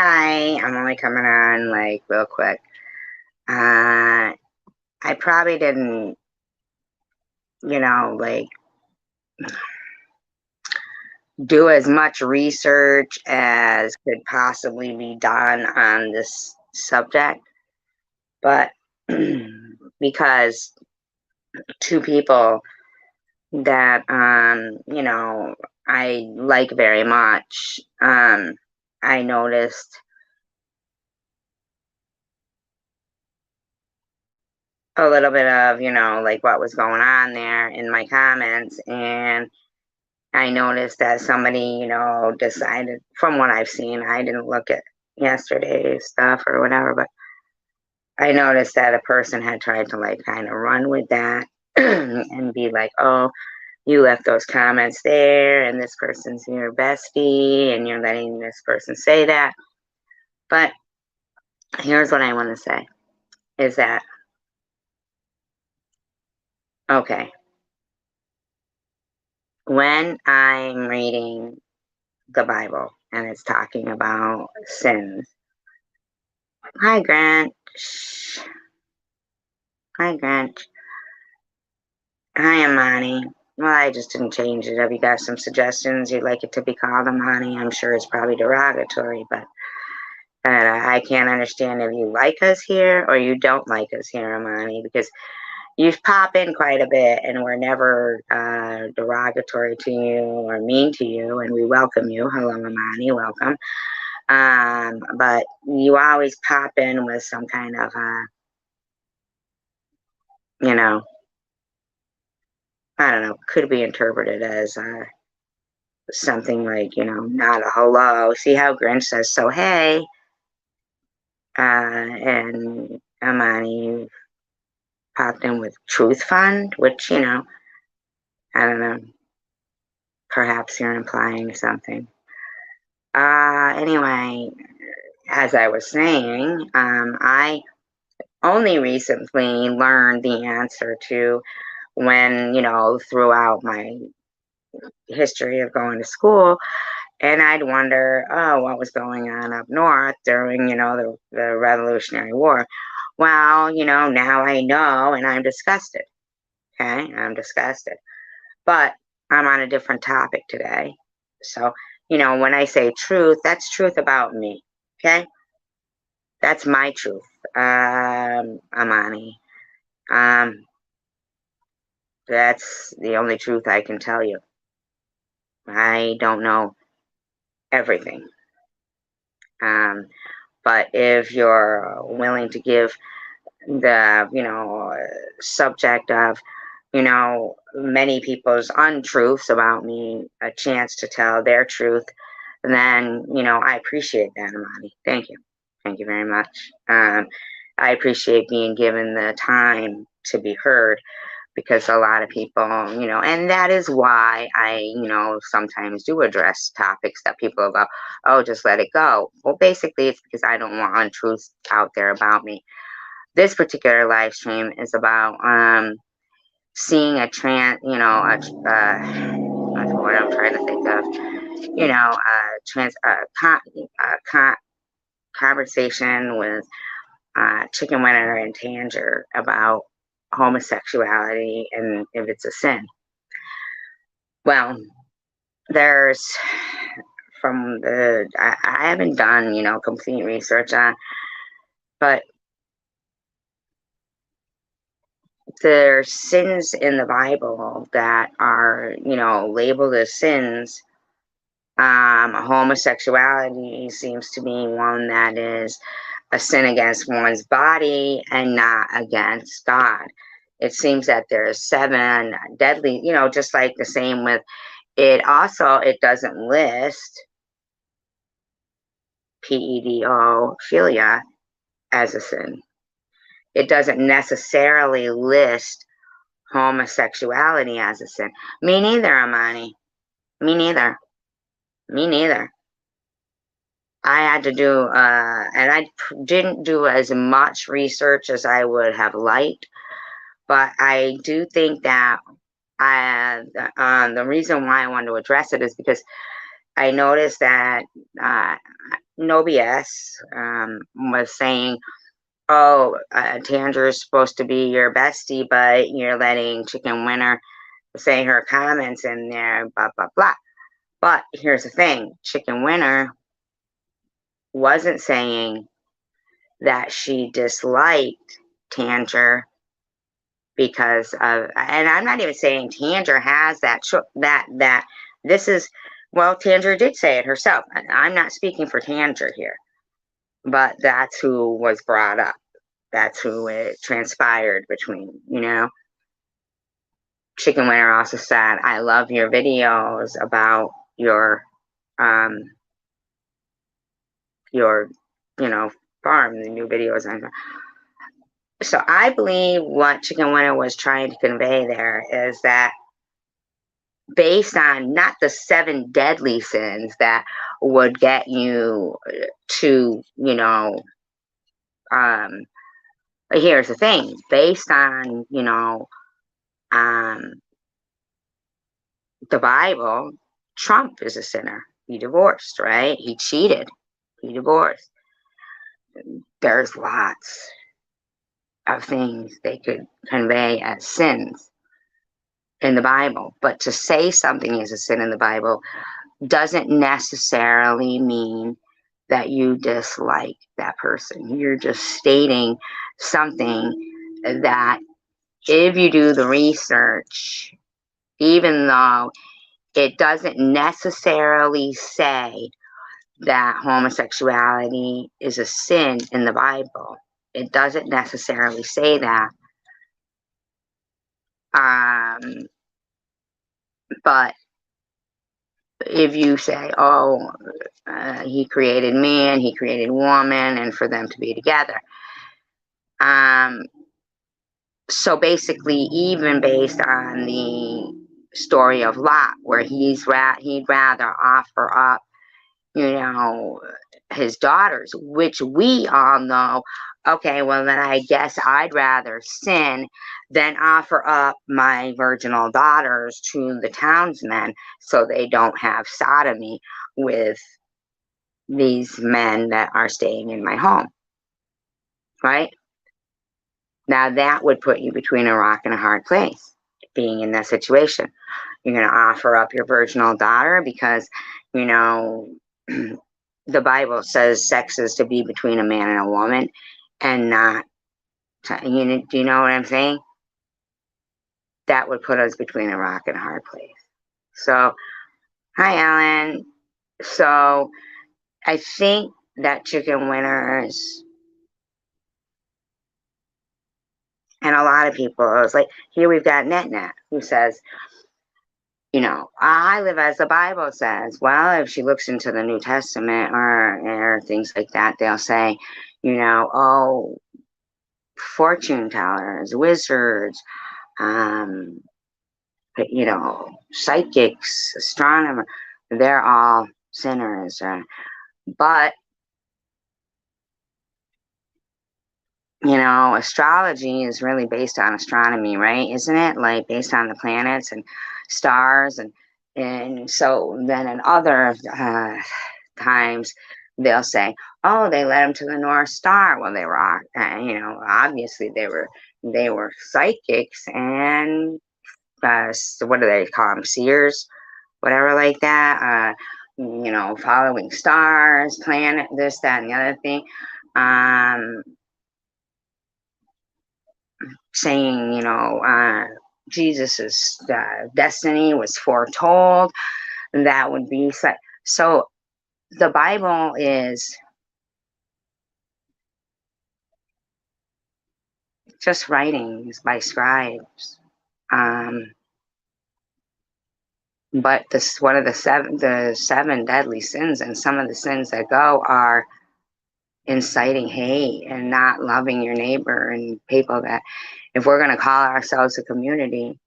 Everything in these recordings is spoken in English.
Hi, I'm only coming on like real quick. I probably didn't, like do as much research as could possibly be done on this subject, but because two people that, I like very much, I noticed a little bit of, like what was going on there in my comments, and I noticed that somebody, decided, from what I've seen, I didn't look at yesterday's stuff or whatever, but I noticed that a person had tried to like kind of run with that and be like, oh, you left those comments there and this person's your bestie and you're letting this person say that. But here's what I want to say is that, okay, when I'm reading the Bible and it's talking about sins, hi, Grant. Shh. Hi, Grant. Hi, Amani. Well, I just didn't change it. Have you got some suggestions you'd like it to be called, Amani? I'm sure it's probably derogatory, but I can't understand if you like us here or you don't like us here, Amani, because you pop in quite a bit and we're never derogatory to you or mean to you, and we welcome you. Hello, Amani. Welcome. But you always pop in with some kind of, you know, I don't know, could be interpreted as something like, not a hello. See how Grinch says, so hey, and Amani popped in with Truth Fund, which, I don't know, perhaps you're implying something. Anyway, as I was saying, I only recently learned the answer to when, throughout my history of going to school, and I'd wonder, oh, what was going on up north during, the Revolutionary War. Well, now I know, and I'm disgusted. Okay, I'm disgusted. But I'm on a different topic today. So, when I say truth, that's truth about me. Okay, that's my truth. Amani. Um, that's the only truth I can tell you. I don't know everything. Um, but if you're willing to give the subject of many people's untruths about me a chance to tell their truth, then I appreciate that, Amani. Thank you very much. I appreciate being given the time to be heard, because a lot of people, and that is why I, sometimes do address topics that people go, oh, just let it go. Well, basically it's because I don't want untruths out there about me. This particular live stream is about seeing a what I'm trying to think of, trans, conversation with Chicken Winner and Tanger about homosexuality and if it's a sin. Well, there's I haven't done, complete research on, but there's sins in the Bible that are, labeled as sins. Homosexuality seems to be one that is a sin against one's body and not against God. It seems that there's 7 deadly, just like the same with it. Also, it doesn't list pedophilia as a sin. It doesn't necessarily list homosexuality as a sin. Me neither, Amani. Me neither. Me neither. I had to do, and I didn't do as much research as I would have liked, but I do think that the reason why I wanted to address it is because I noticed that uh, No BS was saying, oh, Tandra is supposed to be your bestie, but you're letting Chicken Winter say her comments in there, blah, blah, blah. But here's the thing, Chicken Winter wasn't saying that she disliked Tanger because of, and I'm not even saying Tanger has that this is, well, Tanger did say it herself. I'm not speaking for Tanger here, but that's who was brought up. That's who it transpired between, you know. Chicken Winter also said, I love your videos about um, your, you know, farm, the new videos. So I believe what Chicken Winter was trying to convey there is that based on not the 7 deadly sins that would get you to, you know, um, here's the thing, based on, you know, um, the Bible, Trump is a sinner. He divorced, right? He cheated. He divorced. There's lots of things they could convey as sins in the Bible. But to say something is a sin in the Bible doesn't necessarily mean that you dislike that person. You're just stating something that if you do the research, even though it doesn't necessarily say that homosexuality is a sin in the Bible, it doesn't necessarily say that. But if you say, oh, he created man, he created woman, and for them to be together. So basically, even based on the story of Lot, where he'd rather offer up, you know, his daughters, which we all know, okay, well, then I guess I'd rather sin than offer up my virginal daughters to the townsmen so they don't have sodomy with these men that are staying in my home, right? Now that would put you between a rock and a hard place, being in that situation. You're going to offer up your virginal daughter because, you know, the Bible says sex is to be between a man and a woman and not, you know, do you know what I'm saying? That would put us between a rock and a hard place. So, hi, Alan. So, I think that Chicken Winners and a lot of people, it was like, here we've got NetNet who says, you know, I live as the Bible says. Well, if she looks into the New Testament or things like that, they'll say, you know, oh, fortune tellers, wizards, um, you know, psychics, astronomers, they're all sinners. But, you know, astrology is really based on astronomy, right? Isn't it? Like based on the planets and stars. And so then in other times, they'll say, oh, they led them to the North Star. Well, they were, you know, obviously they were psychics and so what do they call them? Seers, whatever like that. You know, following stars, planet, this, that, and the other thing. Saying, you know, Jesus's destiny was foretold. That would be so. The Bible is just writings by scribes. But this one of the seven deadly sins, and some of the sins that go are inciting hate and not loving your neighbor and people that if we're going to call ourselves a community,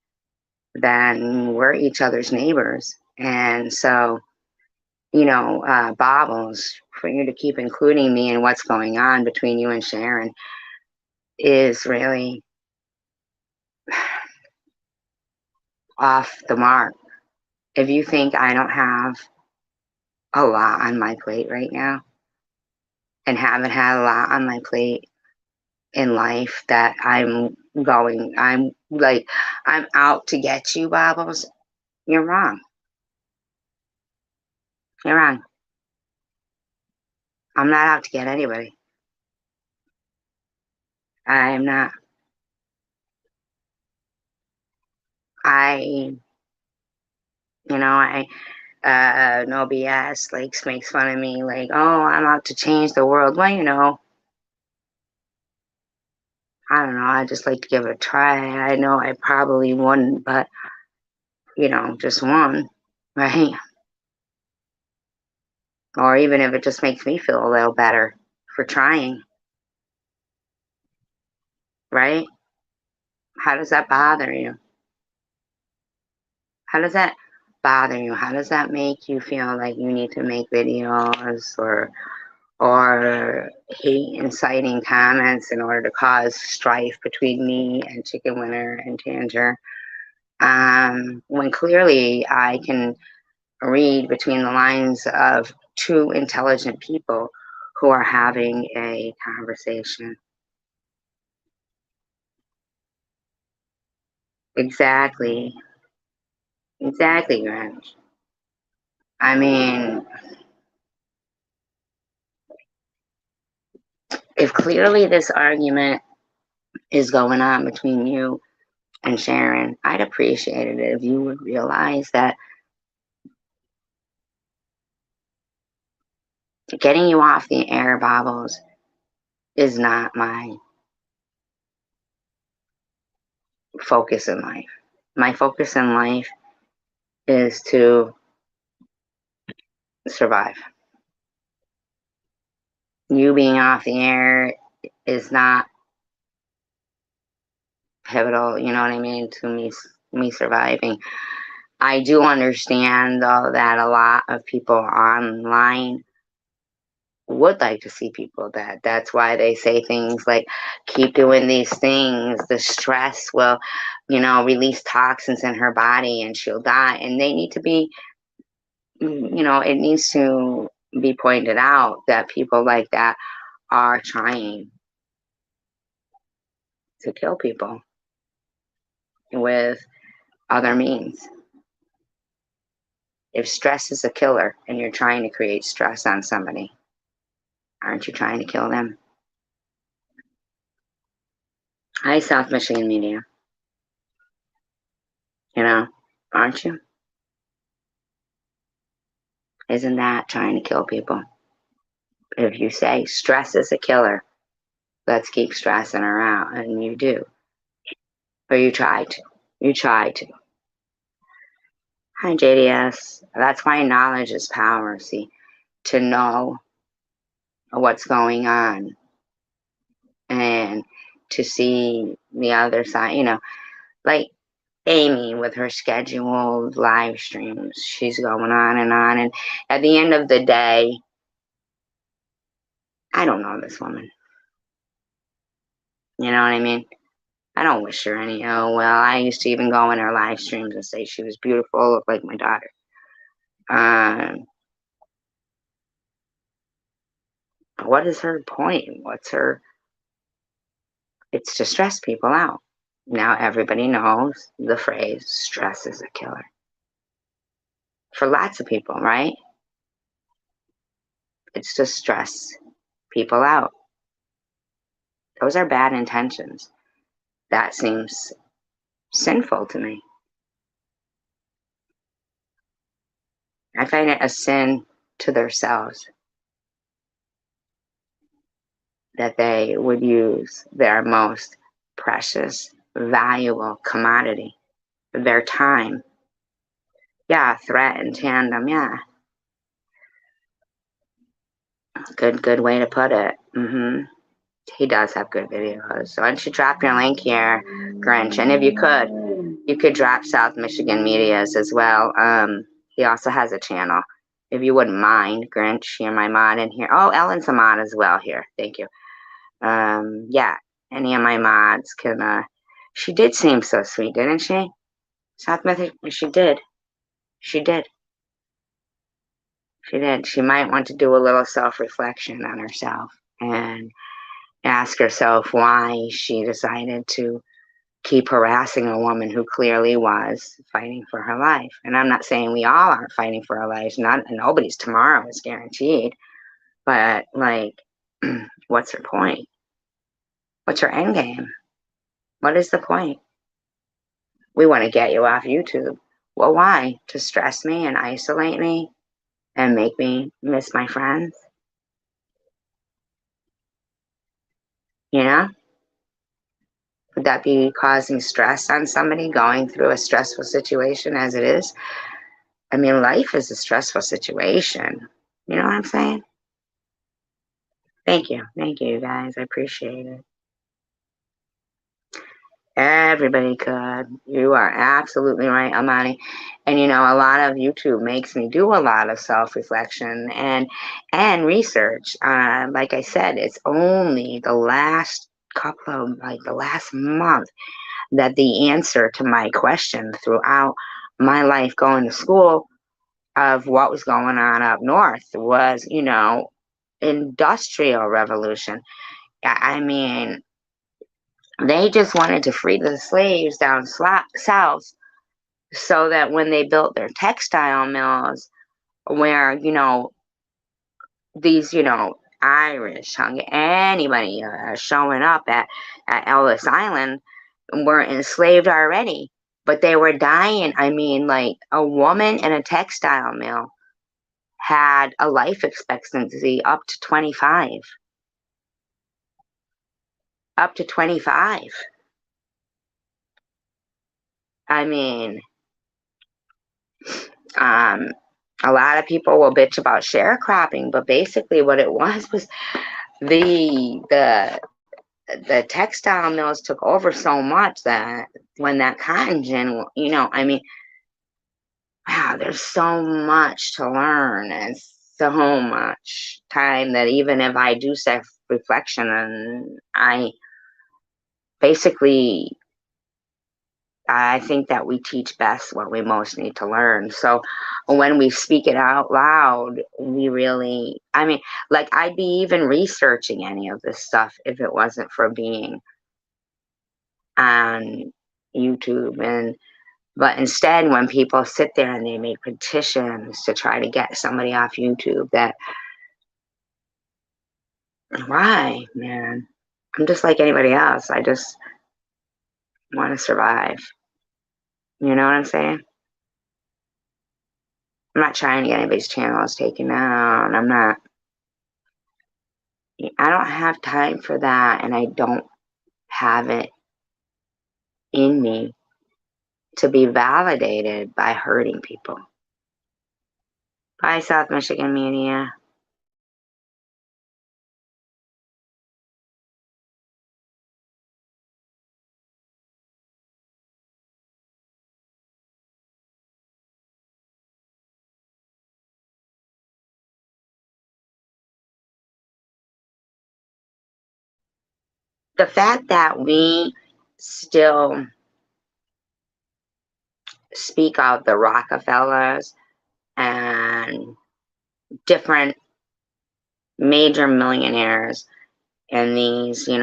then we're each other's neighbors. And so, you know, Bobbles, for you to keep including me in what's going on between you and Sharon is really off the mark. If you think I don't have a lot on my plate right now and haven't had a lot on my plate in life that I'm like, I'm out to get you, Bobbles. You're wrong. You're wrong. I'm not out to get anybody. I'm not. I, I, no BS, like, makes fun of me, like, oh, I'm out to change the world. Well, I don't know. I just like to give it a try. I know I probably wouldn't, but, just one, right? Or even if it just makes me feel a little better for trying, right? How does that bother you? How does that bother you? How does that make you feel like you need to make videos or hate inciting comments in order to cause strife between me and Chicken Winner and Tanger? When clearly I can read between the lines of two intelligent people who are having a conversation. Exactly. Exactly, Grinch. I mean, if clearly this argument is going on between you and Sharon, I'd appreciate it if you would realize that getting you off the air, Bobbles, is not my focus in life. My focus in life is to survive. You being off the air is not pivotal, you know what I mean, to me surviving. I do understand though that a lot of people online would like to see people that. That's why they say things like keep doing these things. The stress will, release toxins in her body and she'll die. And they need to be, it needs to be pointed out that people like that are trying to kill people with other means. If stress is a killer and you're trying to create stress on somebody, aren't you trying to kill them? Hi, South Michigan Media. Aren't you? Isn't that trying to kill people? If you say stress is a killer, let's keep stressing her out, and you do. Or you try to. You try to. Hi, JDS. That's why knowledge is power, see, to know what's going on and to see the other side, like Amy with her scheduled live streams. She's going on. And at the end of the day, I don't know this woman. You know what I mean? I don't wish her any ill will. I used to even go in her live streams and say she was beautiful, looked like my daughter. What is her point? It's to stress people out. Now everybody knows the phrase stress is a killer. For lots of people, right? It's to stress people out. Those are bad intentions. That seems sinful to me. I find it a sin to themselves that they would use their most precious, valuable commodity, their time. Yeah, threat and tandem, yeah. Good way to put it. He does have good videos. So why don't you drop your link here, Grinch? And if you could drop South Michigan Media's as well. He also has a channel. If you wouldn't mind, Grinch, you're my mod in here. Oh, Ellen's a mod as well here. Thank you. Yeah, any of my mods can, she did seem so sweet, didn't she? South Michigan, she did. She did. She did. She might want to do a little self-reflection on herself and ask herself why she decided to keep harassing a woman who clearly was fighting for her life. And I'm not saying we all aren't fighting for our lives. Nobody's tomorrow is guaranteed. But like, what's her point? What's her end game? What is the point? We want to get you off YouTube. Well, why? To stress me and isolate me and make me miss my friends? You know? Would that be causing stress on somebody going through a stressful situation as it is? I mean, life is a stressful situation. You know what I'm saying? Thank you. Thank you, guys. I appreciate it. Everybody could. You are absolutely right, Amani. And you know, a lot of YouTube makes me do a lot of self-reflection and research. Like I said, it's only the last the last month that the answer to my question throughout my life going to school of what was going on up north was, you know, industrial revolution. I mean, they just wanted to free the slaves down south so that when they built their textile mills, where, you know, these, you know, Irish, anybody showing up at Ellis Island were enslaved already, but they were dying. I mean, like a woman in a textile mill had a life expectancy up to 25. Up to 25. I mean, um, a lot of people will bitch about sharecropping, but basically what it was the the the textile mills took over so much that when that cotton gin, you know, I mean, wow, there's so much to learn and so much time that even if I do self reflection and basically I think that we teach best what we most need to learn. So when we speak it out loud, we really, I mean, like I'd be even researching any of this stuff if it wasn't for being on YouTube. But instead, when people sit there and they make petitions to try to get somebody off YouTube, that, why, man? I'm just like anybody else. I just want to survive. You know what I'm saying? I'm not trying to get anybody's channels taken down. I don't have time for that, and I don't have it in me to be validated by hurting people. Bye, South Michigan Media. The fact that we still speak out the Rockefellers and different major millionaires and these, in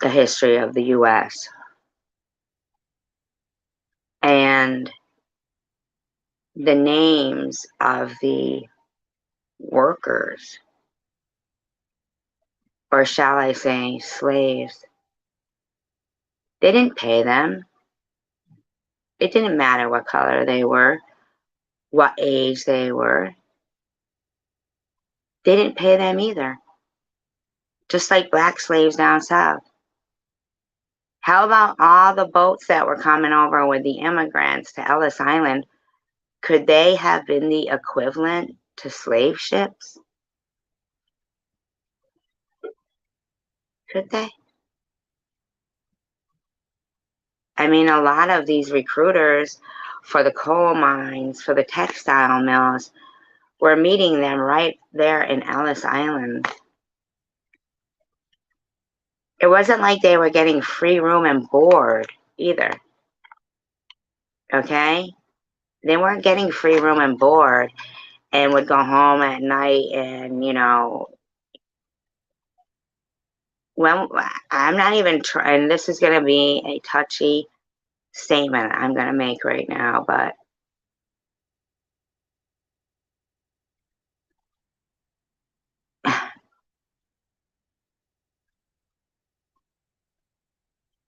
the history of the US. And the names of the workers, or shall I say slaves, they didn't pay them. It didn't matter what color they were, what age they were. They didn't pay them either. Just like black slaves down south. How about all the boats that were coming over with the immigrants to Ellis Island? Could they have been the equivalent to slave ships? Could they? I mean, a lot of these recruiters for the coal mines, for the textile mills, were meeting them right there in Ellis Island. It wasn't like they were getting free room and board either. Okay? They weren't getting free room and board and would go home at night and, well, I'm not even trying. This is going to be a touchy statement I'm going to make right now, but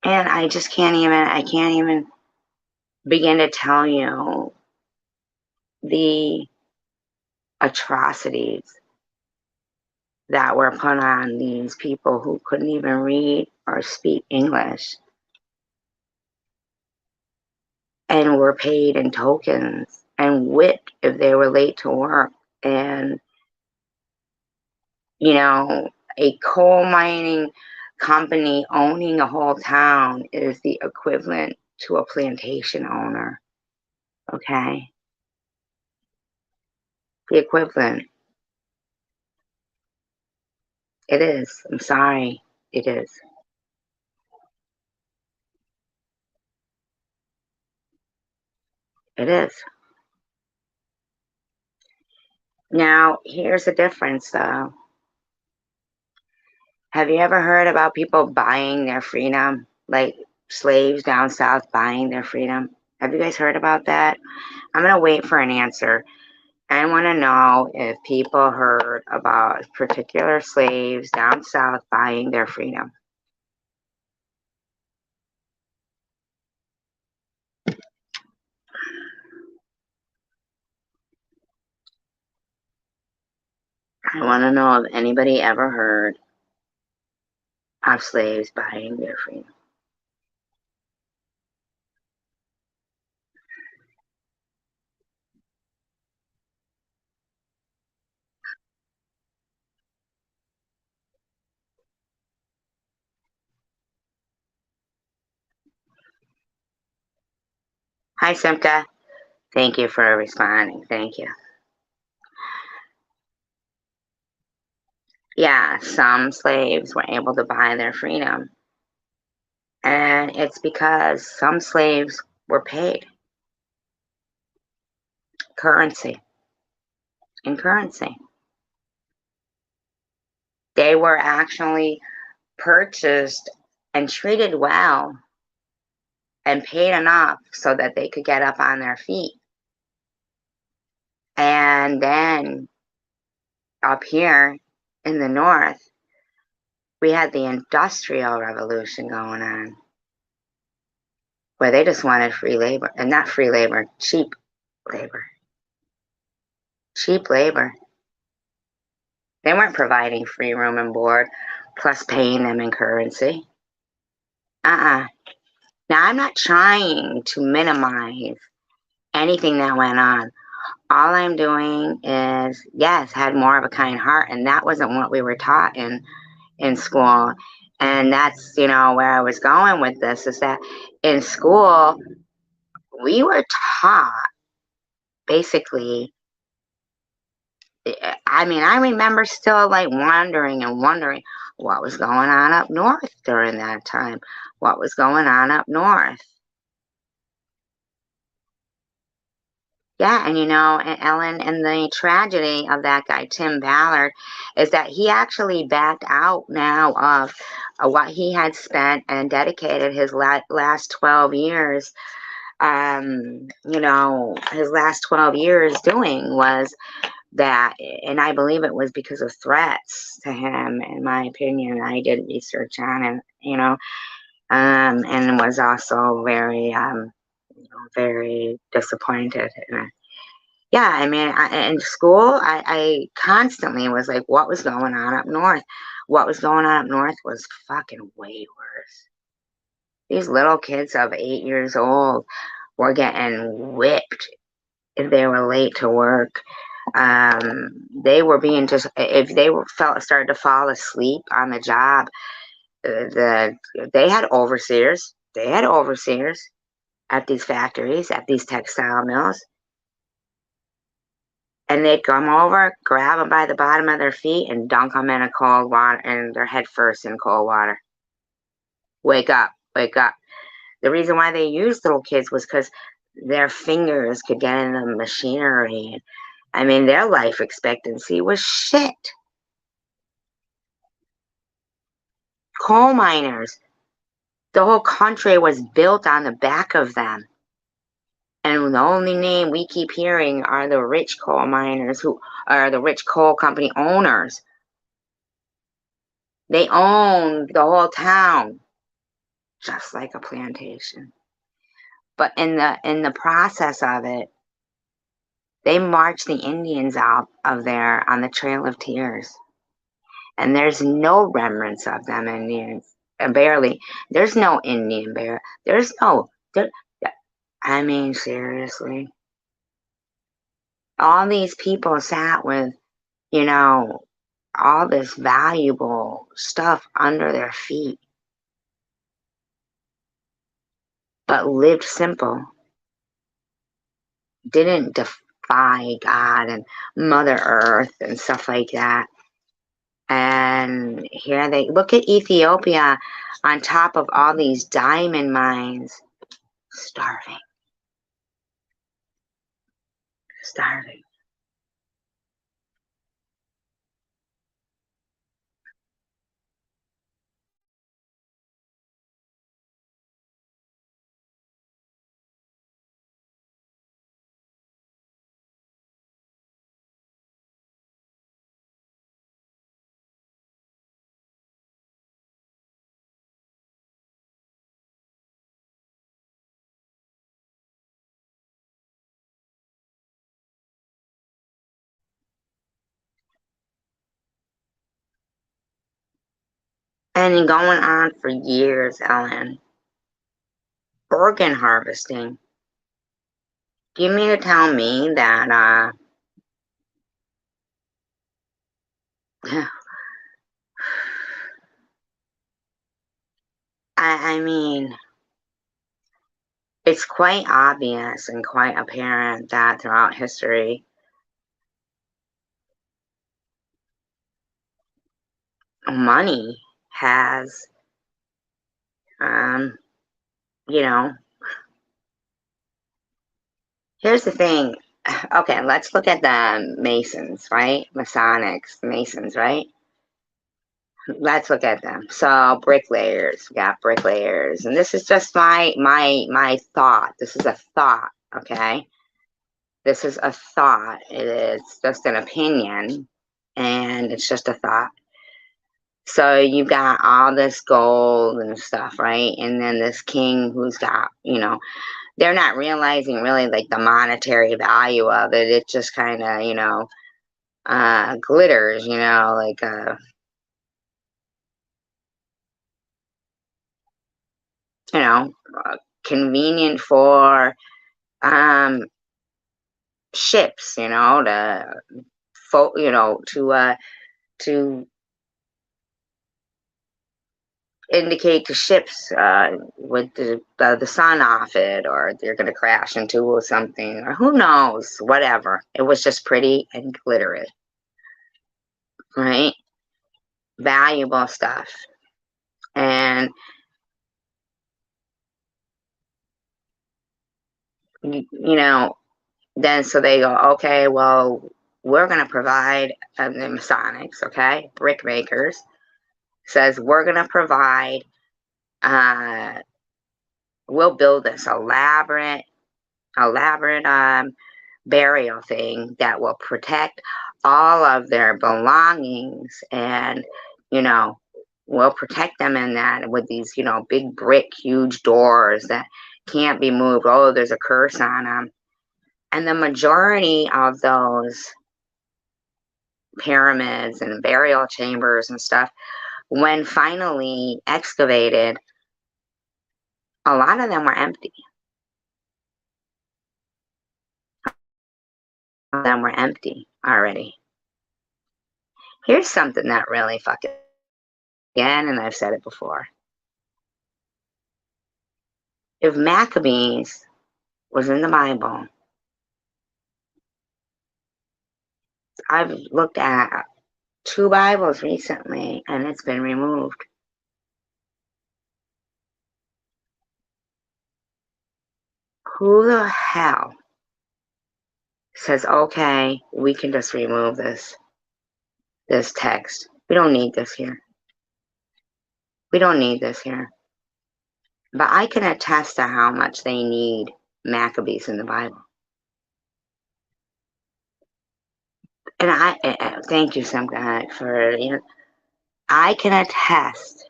and I can't even begin to tell you the atrocities that were put on these people who couldn't even read or speak English and were paid in tokens and whipped if they were late to work. And, a coal mining company owning a whole town is the equivalent to a plantation owner. Okay? The equivalent. It is. I'm sorry. It is. It is. Now, here's the difference, though. Have you ever heard about people buying their freedom? Like slaves down south buying their freedom? Have you guys heard about that? I'm going to wait for an answer. I want to know if people heard about particular slaves down south buying their freedom. I want to know if anybody ever heard of slaves buying their freedom. Hi, Simca. Thank you for responding. Thank you. Yeah, some slaves were able to buy their freedom. And it's because some slaves were paid currency in currency. They were actually purchased and treated well and paid enough so that they could get up on their feet. And then up here in the north, we had the Industrial Revolution going on, where they just wanted free labor, and not free labor, cheap labor. Cheap labor. They weren't providing free room and board, plus paying them in currency. Uh-uh. Now, I'm not trying to minimize anything that went on. All I'm doing is, yes, had more of a kind heart, and that wasn't what we were taught in school. And that's, where I was going with this, is that in school, we were taught basically, I mean, I remember still like wondering what was going on up north during that time. What was going on up north? Yeah, and and Ellen, and the tragedy of that guy, Tim Ballard, is that he actually backed out now of what he had spent and dedicated his last 12 years. His last 12 years doing was that, and I believe it was because of threats to him, in my opinion. I did research on it, and was also very disappointed in it. Yeah, I mean, in school, I constantly was like, what was going on up north? What was going on up north was fucking way worse. These little kids of 8 years old were getting whipped if they were late to work. They were being just, if they started to fall asleep on the job, they had overseers. They had overseers at these factories, at these textile mills. And they'd come over, grab them by the bottom of their feet, and dunk them in a cold water, and their head first in cold water. Wake up, wake up. The reason why they used little kids was because their fingers could get in the machinery. I mean, their life expectancy was shit. Coal miners, the whole country was built on the back of them. And the only name we keep hearing are the rich coal miners who are the rich coal company owners. They own the whole town, just like a plantation. But in the process of it, they marched the Indians out of there on the Trail of Tears. And there's no remnants of them Indians. Barely. There's no Indian bear. There's no. There, I mean, seriously. All these people sat with, you know, all this valuable stuff under their feet, but lived simple. Didn't defy God and Mother Earth and stuff like that. And here they look at Ethiopia on top of all these diamond mines, starving. Starving. And going on for years, Ellen. Organ harvesting. Do you mean to tell me that, I mean, it's quite obvious and quite apparent that throughout history, money has, um, you know, here's the thing. Okay, let's look at the Masons, right? Masonics, Masons, right? Let's look at them. So bricklayers, we got bricklayers, and this is just my thought. This is a thought, okay? This is a thought. It is just an opinion, and it's just a thought. So you got all this gold and stuff, right? And then this king who's got, they're not realizing really like the monetary value of it. It just kind of, glitters, like you know, convenient for ships, to indicate to ships with the sun off it, or they're going to crash into something, or who knows, whatever. It was just pretty and glittery, right? Valuable stuff. And, then so they go, okay, well, we're going to provide, the Masonics, okay, brick makers, says we're going to provide, we'll build this elaborate burial thing that will protect all of their belongings, and we'll protect them in that with these big brick huge doors that can't be moved. Oh, there's a curse on them. And the majority of those pyramids and burial chambers and stuff, when finally excavated, a lot of them were empty. Them were empty already. Here's something that really fucking, again, and I've said it before. If Maccabees was in the Bible, I've looked at 2 Bibles recently and it's been removed. Who the hell says, okay, we can just remove this text? We don't need this here. We don't need this here. But I can attest to how much they need Maccabees in the Bible. And I thank you, Simcha, for, I can attest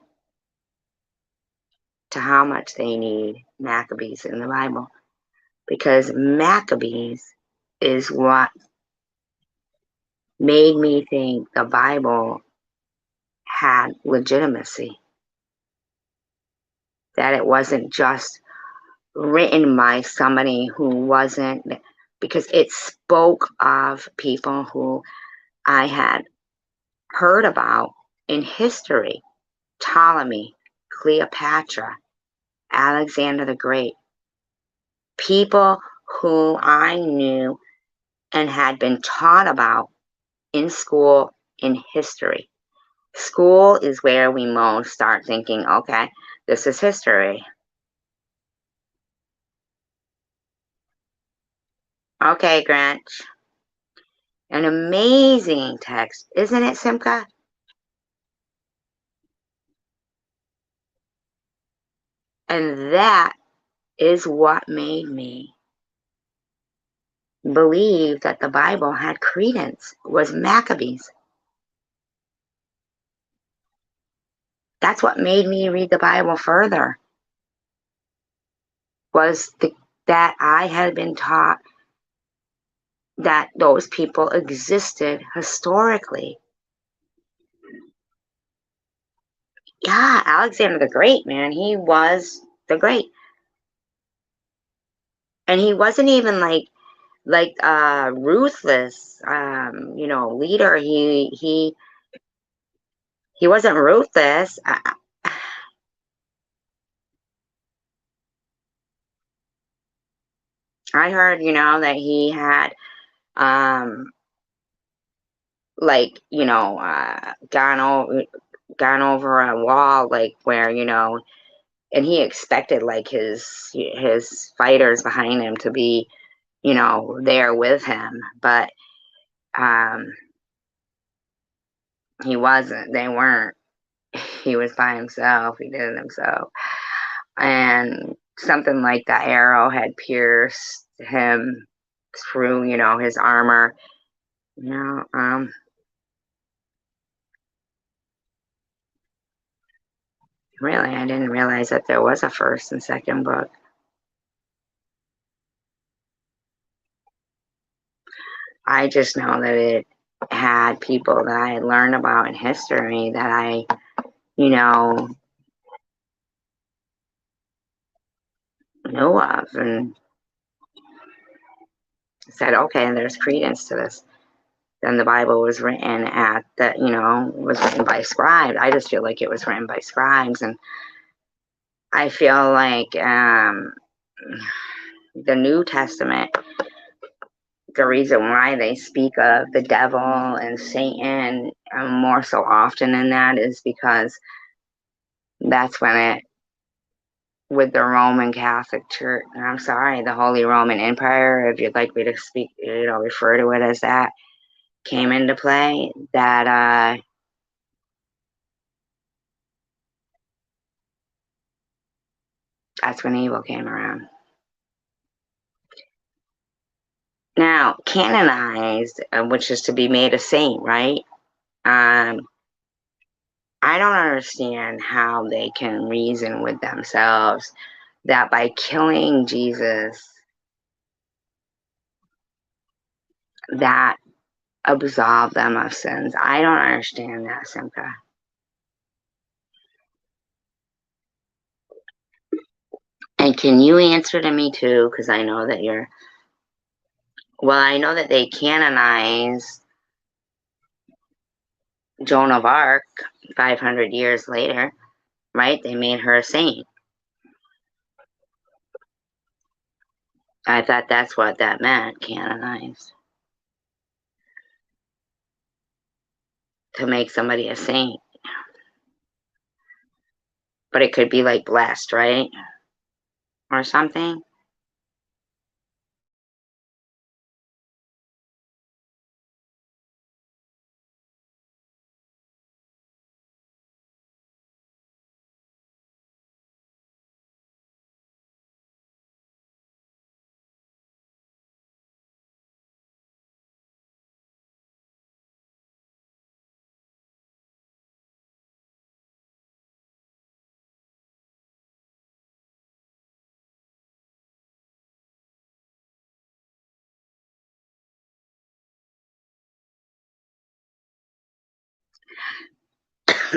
to how much they need Maccabees in the Bible, because Maccabees is what made me think the Bible had legitimacy, that it wasn't just written by somebody who wasn't, because it spoke of people who I had heard about in history: Ptolemy, Cleopatra, Alexander the Great, people who I knew and had been taught about in school in history. School is where we most start thinking, okay, this is history. Okay, Grinch. An amazing text, isn't it, Simcha? And that is what made me believe that the Bible had credence, was Maccabees. That's what made me read the Bible further, was that I had been taught that those people existed historically. Yeah, Alexander the Great, man, he was the great. And he wasn't even like ruthless leader. He wasn't ruthless. I heard, that he had gone over a wall, like where, and he expected like his fighters behind him to be, there with him, but he wasn't. They weren't. He was by himself. He did it himself. And something like the arrow had pierced him through, his armor. Really, I didn't realize that there was a first and second book. I just know that it had people that I had learned about in history that I, knew of, and said, okay, there's credence to this. Then the Bible was written was written by scribes. I just feel like it was written by scribes, and I feel like the New Testament, the reason why they speak of the devil and Satan more so often than that is because that's when with the Roman Catholic Church, I'm sorry, the Holy Roman Empire, if you'd like me to speak, refer to it as that, came into play, that that's when evil came around. Now, canonized, which is to be made a saint, right? I don't understand how they can reason with themselves that by killing Jesus, that absolve them of sins. I don't understand that, Simcha. And can you answer to me too? Because I know that I know that they canonized Joan of Arc 500 years later, right? They made her a saint. I thought that's what that meant, canonized. To make somebody a saint. But it could be like blessed, right? Or something.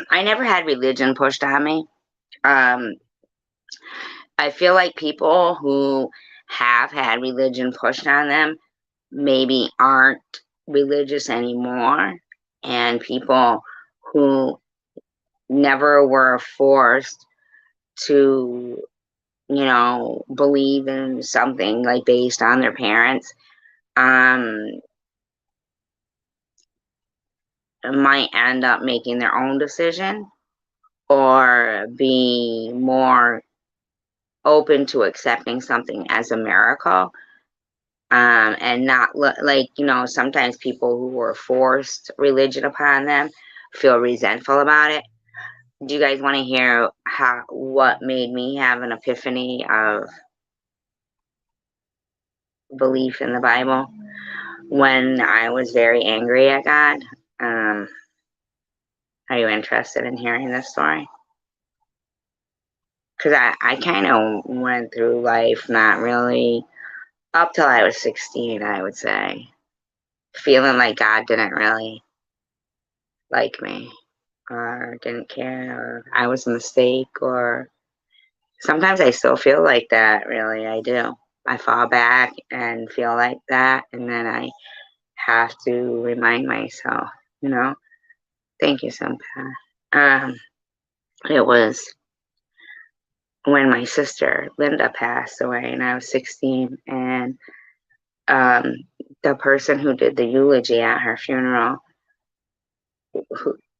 I never had religion pushed on me. Um, I feel like people who have had religion pushed on them maybe aren't religious anymore, and people who never were forced to, believe in something like based on their parents, um, might end up making their own decision or be more open to accepting something as a miracle, and not like, sometimes people who were forced religion upon them feel resentful about it. Do you guys want to hear what made me have an epiphany of belief in the Bible when I was very angry at God? Um, are you interested in hearing this story? Because I kind of went through life not really up till I was 16, I would say, feeling like God didn't really like me or didn't care or I was a mistake, or sometimes I still feel like that, really. I do. I fall back and feel like that, and then I have to remind myself, you know. Thank you, Sampa. It was when my sister Linda passed away, and I was 16, and um, the person who did the eulogy at her funeral,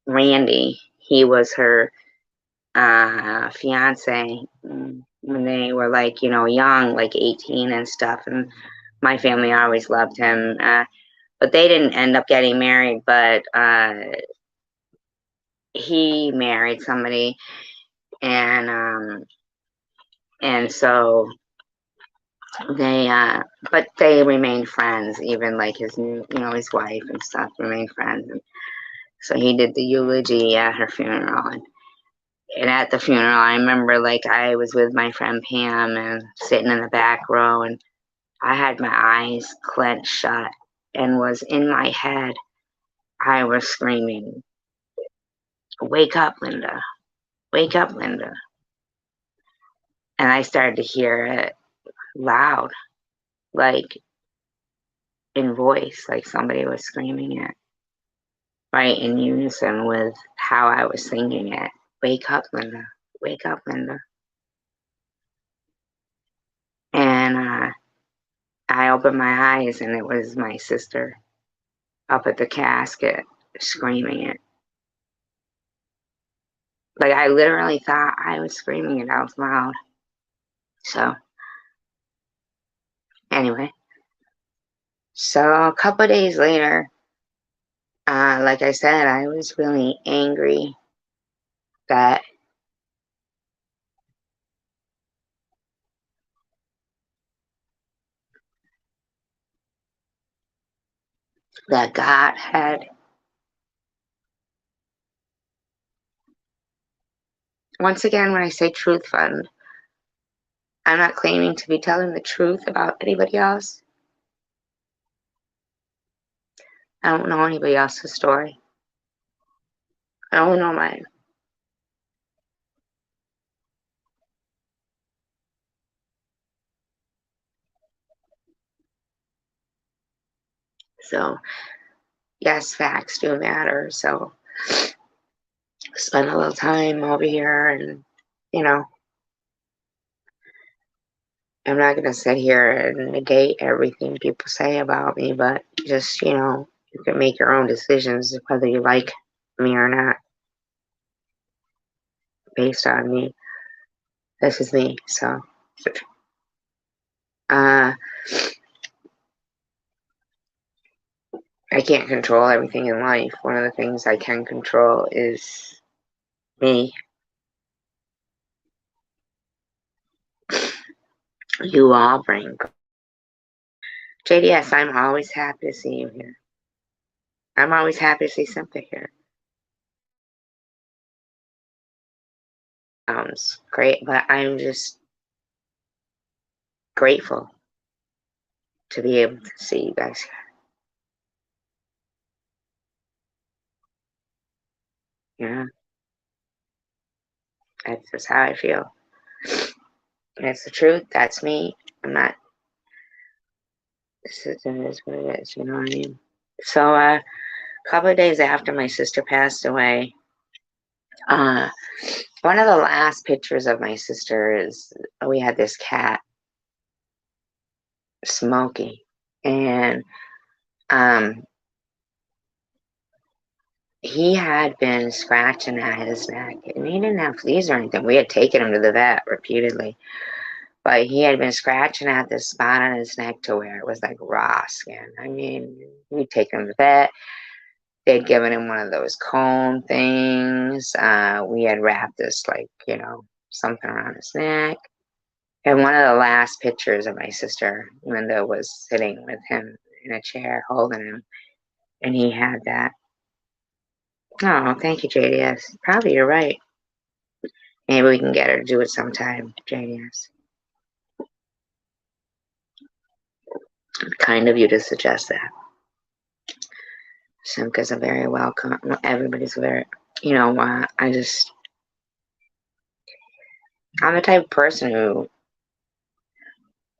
Randy, he was her fiance when they were like, young, like 18 and stuff. And my family always loved him. But they didn't end up getting married, but he married somebody, and so they but they remained friends, even like his wife and stuff remained friends. And so he did the eulogy at her funeral, and at the funeral I remember, like, I was with my friend Pam and sitting in the back row, and I had my eyes clenched shut, and was in my head, I was screaming, "Wake up, Linda. Wake up, Linda." And I started to hear it loud, like in voice, like somebody was screaming it, right in unison with how I was singing it. "Wake up, Linda. Wake up, Linda." And I opened my eyes, and it was my sister up at the casket screaming it. Like, I literally thought I was screaming it out loud. So, anyway, so a couple of days later, like I said, I was really angry that God had, once again, when I say truth fund, I'm not claiming to be telling the truth about anybody else. I don't know anybody else's story. I only know mine. So, yes, facts do matter. So, spend a little time over here, and, you know, I'm not going to sit here and negate everything people say about me, but just, you can make your own decisions whether you like me or not based on me. This is me. So, uh, I can't control everything in life. One of the things I can control is me. You all bring. JDS, I'm always happy to see you here. I'm always happy to see Simpa here. Sounds great, but I'm just grateful to be able to see you guys here. Yeah. That's just how I feel. It's the truth. That's me. I'm not. This is what it is. You know what I mean? So, a couple of days after my sister passed away, uh, one of the last pictures of my sister is we had this cat, Smokey, and um, he had been scratching at his neck, and he didn't have fleas or anything. We had taken him to the vet repeatedly, but he had been scratching at this spot on his neck to where it was like raw skin. I mean, we'd taken him to the vet. They'd given him one of those cone things. We had wrapped this, like, something around his neck. And one of the last pictures of my sister, Linda, was sitting with him in a chair holding him, and he had that. Oh, thank you, JDS. Probably you're right. Maybe we can get her to do it sometime, JDS. Kind of you to suggest that. Simca's a very welcome. Everybody's very, I'm the type of person who,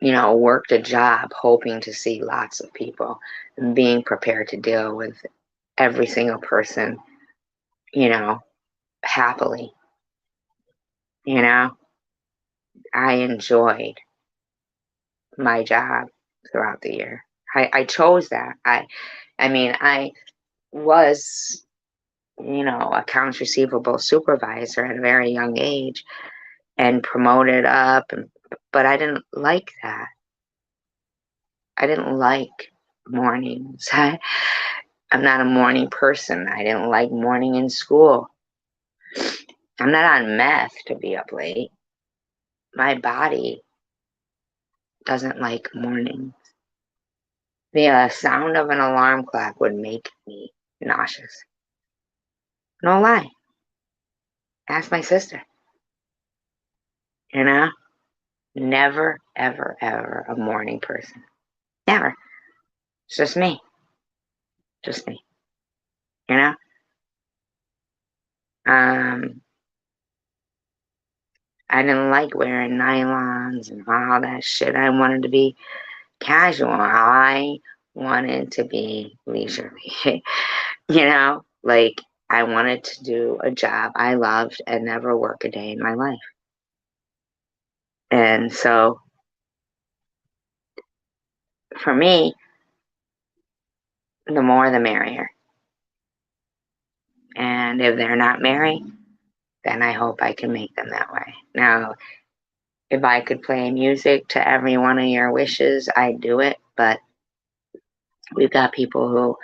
worked a job hoping to see lots of people and being prepared to deal with every single person, happily. I enjoyed my job throughout the year. I chose that. I was, accounts receivable supervisor at a very young age and promoted up, but I didn't like that. I didn't like mornings. I'm not a morning person. I didn't like morning in school. I'm not on meth to be up late. My body doesn't like mornings. The sound of an alarm clock would make me nauseous. No lie. Ask my sister. You know? Never, ever, ever a morning person. Never. It's just me. Just me. You know? Um, I didn't like wearing nylons and all that shit. I wanted to be casual. I wanted to be leisurely. Like I wanted to do a job I loved and never work a day in my life. And so for me, the more the merrier. And if they're not married, then I hope I can make them that way. Now, if I could play music to every one of your wishes, I'd do it. But we've got people who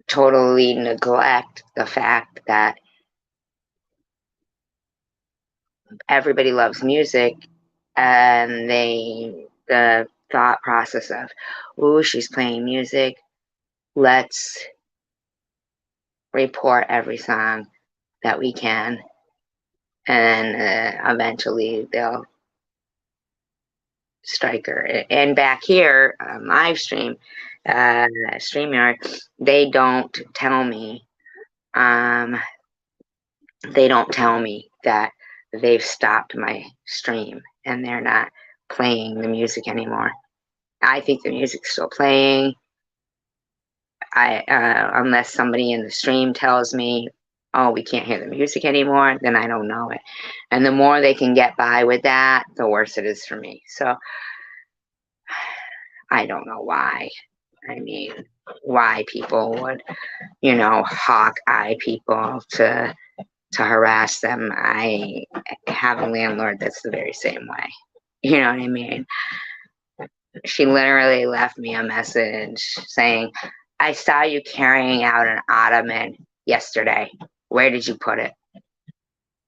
totally neglect the fact that everybody loves music, and the thought process of, ooh, she's playing music, let's report every song that we can, and eventually they'll strike her. And back here, live stream, StreamYard, they don't tell me, that they've stopped my stream and they're not playing the music anymore. I think the music's still playing. Unless somebody in the stream tells me, oh, we can't hear the music anymore, then I don't know it. And the more they can get by with that, the worse it is for me. So I don't know why. I mean, why people would, hawk eye people to harass them. I have a landlord that's the very same way. You know what I mean? She literally left me a message saying, I saw you carrying out an ottoman yesterday. Where did you put it?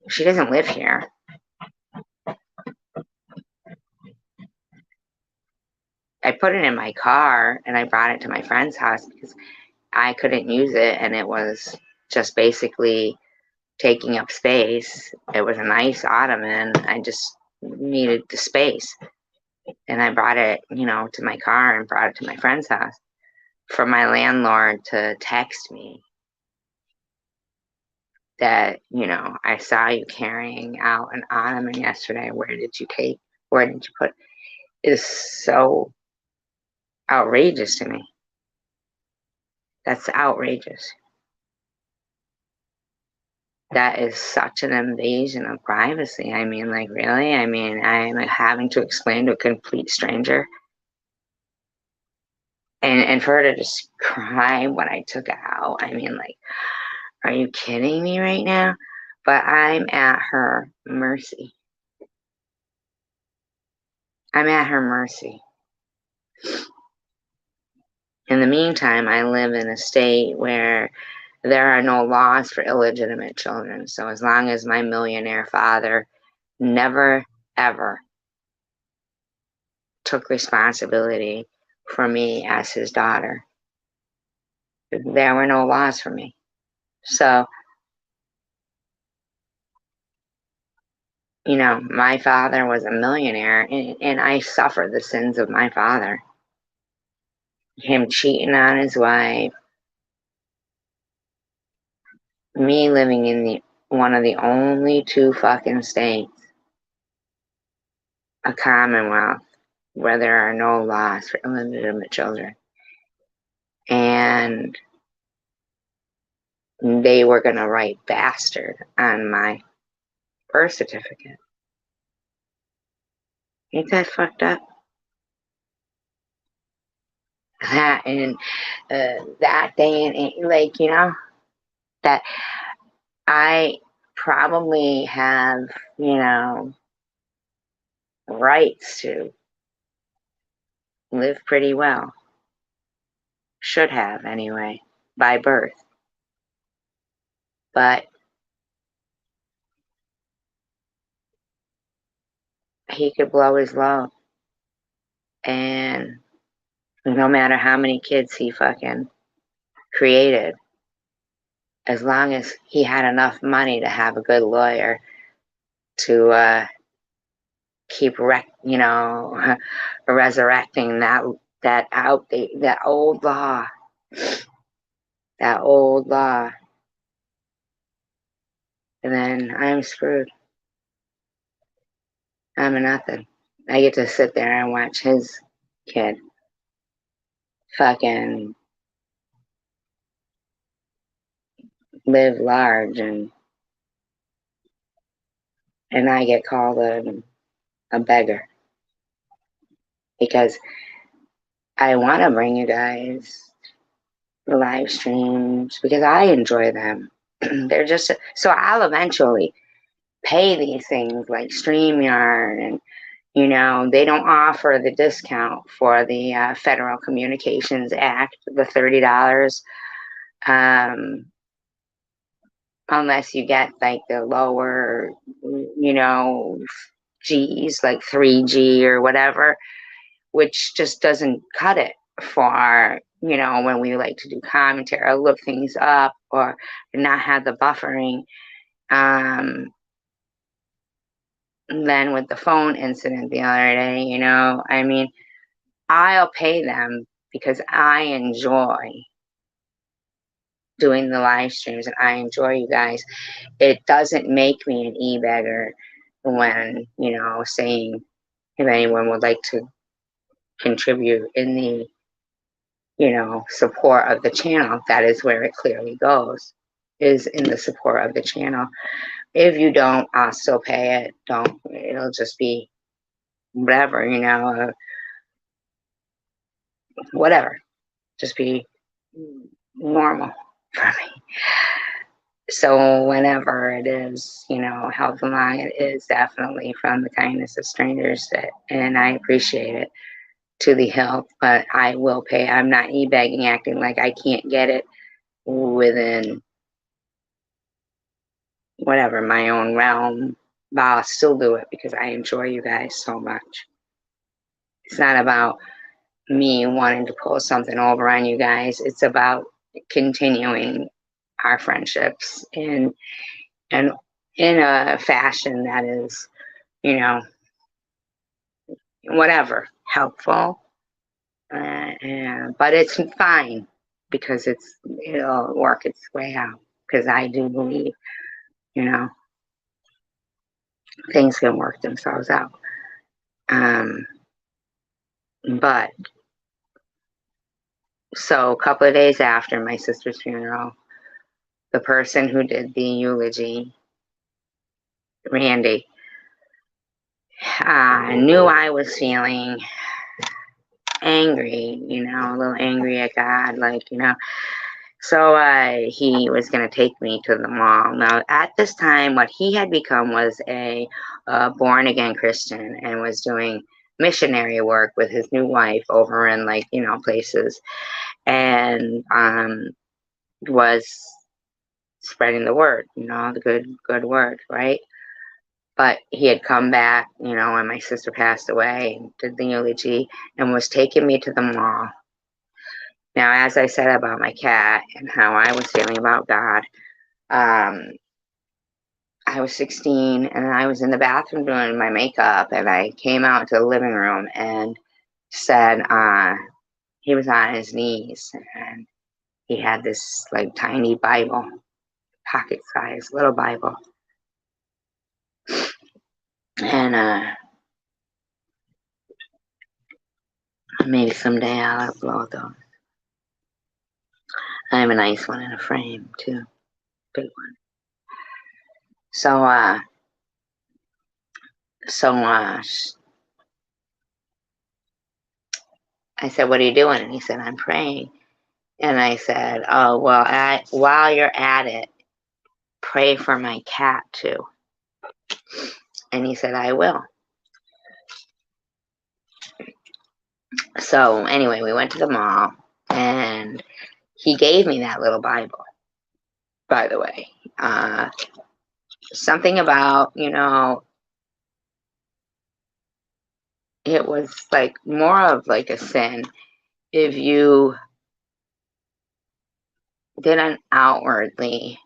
She doesn't live here. I put it in my car and I brought it to my friend's house because I couldn't use it and it was just basically taking up space. It was a nice ottoman. I just needed the space. And I brought it, to my car and brought it to my friend's house for my landlord to text me that, you know, I saw you carrying out an ottoman yesterday. Where did you put, is so outrageous to me. That's outrageous. That is such an invasion of privacy. I mean, like, really? I mean, I'm having to explain to a complete stranger. And for her to just cry when I took it out, I mean, like, are you kidding me right now? But I'm at her mercy. I'm at her mercy. In the meantime, I live in a state where there are no laws for illegitimate children. So as long as my millionaire father never, ever took responsibility for me as his daughter, there were no laws for me. So, you know, my father was a millionaire, and I suffered the sins of my father. Him cheating on his wife, me living in the one of the only two fucking states, a commonwealth, where there are no laws for illegitimate children. And they were going to write bastard on my birth certificate. Ain't that fucked up? That and that day, and like, you know, that I probably have, you know, rights to live pretty well. Should have, anyway, by birth. But he could blow his load. And no matter how many kids he fucking created, as long as he had enough money to have a good lawyer to keep you know, resurrecting that old law, and then I'm screwed. I'm a nothing. I get to sit there and watch his kid fucking live large, and I get called a beggar because I want to bring you guys the live streams because I enjoy them. They're just so I'll eventually pay these things like StreamYard, and you know, they don't offer the discount for the Federal Communications Act, the $30, unless you get like the lower, you know, G's, like 3G or whatever, which just doesn't cut it for, you know, when we like to do commentary or look things up or not have the buffering. Then with the phone incident the other day, you know, I mean, I'll pay them because I enjoy doing the live streams and I enjoy you guys. It doesn't make me an e-beggar when, you know, saying if anyone would like to contribute in the, you know, support of the channel. That is where it clearly goes, is in the support of the channel. If you don't, I'll still pay it. Don't, it'll just be whatever, you know, whatever. Just be normal for me. So whenever it is, you know, help along, it is definitely from the kindness of strangers, and I appreciate it to the hilt, but I will pay. I'm not e-begging, acting like I can't get it within whatever my own realm, but I'll still do it because I enjoy you guys so much. It's not about me wanting to pull something over on you guys. It's about continuing our friendships and in a fashion that is, you know, whatever, helpful. But it's fine because it'll work its way out because I do believe you know, things can work themselves out. But so a couple of days after my sister's funeral, the person who did the eulogy, Randy, knew I was feeling angry, a little angry at God, So he was going to take me to the mall. Now, at this time, what he had become was a born-again Christian and was doing missionary work with his new wife over in, places, and was spreading the word, the good word, right? But he had come back, when my sister passed away, and did the eulogy, and was taking me to the mall. Now, as I said about my cat and how I was feeling about God, I was 16 and I was in the bathroom doing my makeup, and I came out to the living room and said, he was on his knees and he had this tiny Bible, pocket size little Bible. And maybe someday I'll upload those. I have a nice one in a frame too, big one. So I said, "What are you doing?" And he said, "I'm praying." And I said, "Oh, well, while you're at it, pray for my cat too." And he said, "I will." So anyway, we went to the mall, and he gave me that little Bible, by the way. Something about, it was more of a sin if you didn't outwardly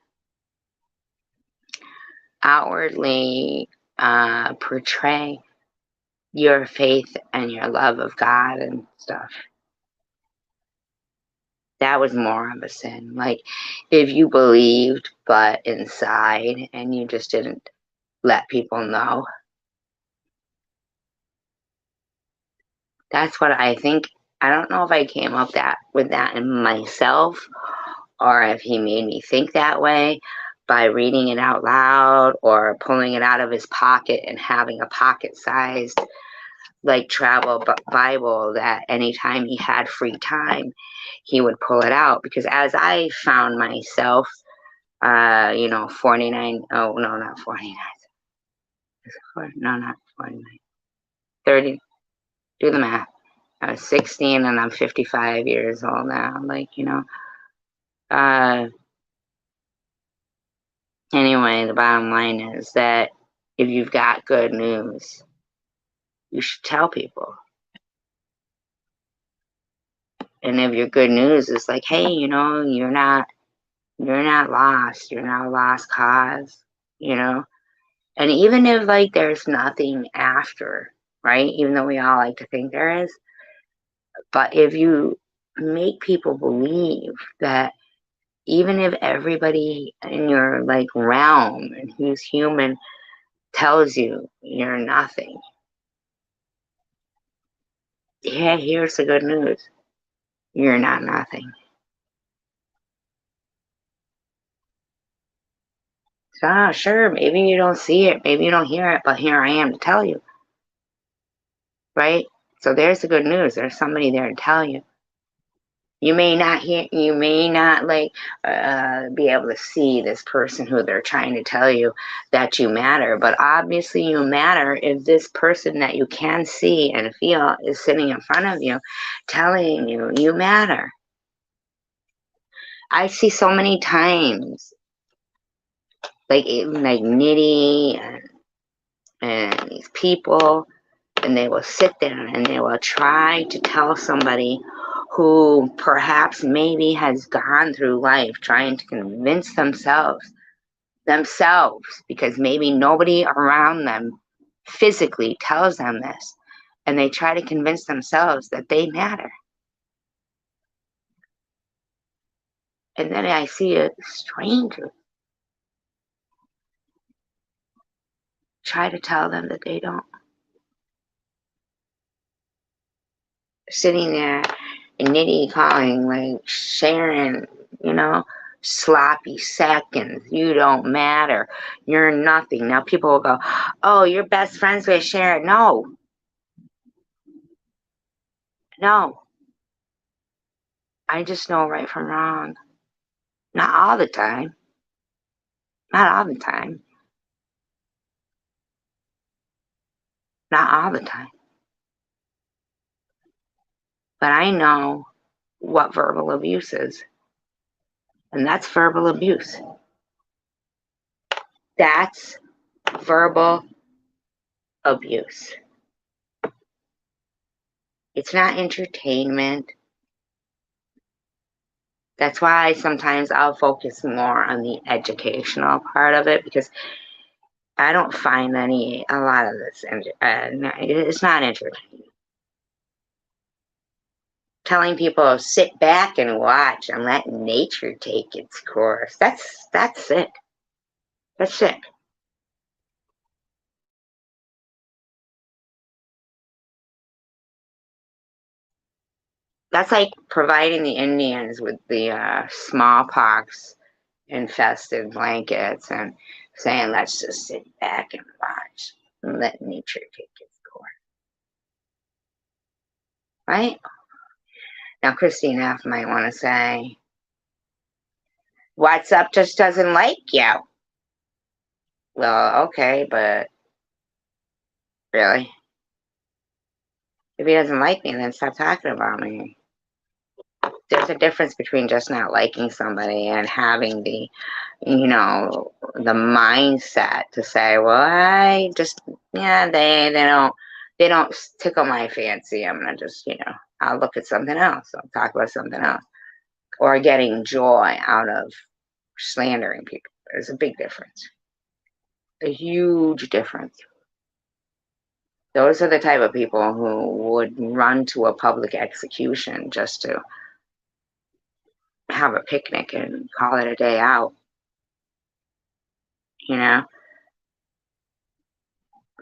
portray your faith and your love of God and stuff. That was more of a sin. If you believed but inside and you just didn't let people know. That's what I think. I don't know if I came up with that in myself, or if he made me think that way by reading it out loud or pulling it out of his pocket and having a pocket-sized travel Bible that anytime he had free time, he would pull it out. Because as I found myself, 49, oh, no, not 49. No, not 49. 30, do the math. I was 16 and I'm 55 years old now. Anyway, the bottom line is that if you've got good news, you should tell people. And if your good news is hey, you're not lost, you're not a lost cause, And even if there's nothing after, right? Even though we all like to think there is, but if you make people believe that even if everybody in your realm and who's human tells you you're nothing, yeah, here's the good news. You're not nothing. So, sure, maybe you don't see it, maybe you don't hear it, but here I am to tell you. Right? So there's the good news. There's somebody there to tell you. You may not hear, you may not be able to see this person who they're trying to tell you that you matter, but obviously you matter if this person that you can see and feel is sitting in front of you telling you you matter. I see so many times Nitty and these people, and they will sit there and they will try to tell somebody who perhaps maybe has gone through life trying to convince themselves, because maybe nobody around them physically tells them this, and they try to convince themselves that they matter. And then I see a stranger try to tell them that they don't. Sitting there and nitty calling, like Sharon, sloppy seconds. You don't matter. You're nothing. Now people will go, oh, you're best friends with Sharon. No. No. I just know right from wrong. Not all the time. Not all the time. Not all the time. But I know what verbal abuse is. And that's verbal abuse. That's verbal abuse. It's not entertainment. That's why sometimes I'll focus more on the educational part of it, because I don't find a lot of this, it's not entertaining. Telling people sit back and watch and let nature take its course. That's sick. That's sick. That's like providing the Indians with the smallpox infested blankets and saying, let's just sit back and watch and let nature take its course. Right? Now, Christine F. might want to say, what's up just doesn't like you. Well, okay, but really? If he doesn't like me, then stop talking about me. There's a difference between just not liking somebody and having the mindset to say, well, I just, yeah, they don't tickle my fancy. I'm gonna just, I'll look at something else. I'll talk about something else. Or getting joy out of slandering people. There's a big difference. A huge difference. Those are the type of people who would run to a public execution just to have a picnic and call it a day out, you know?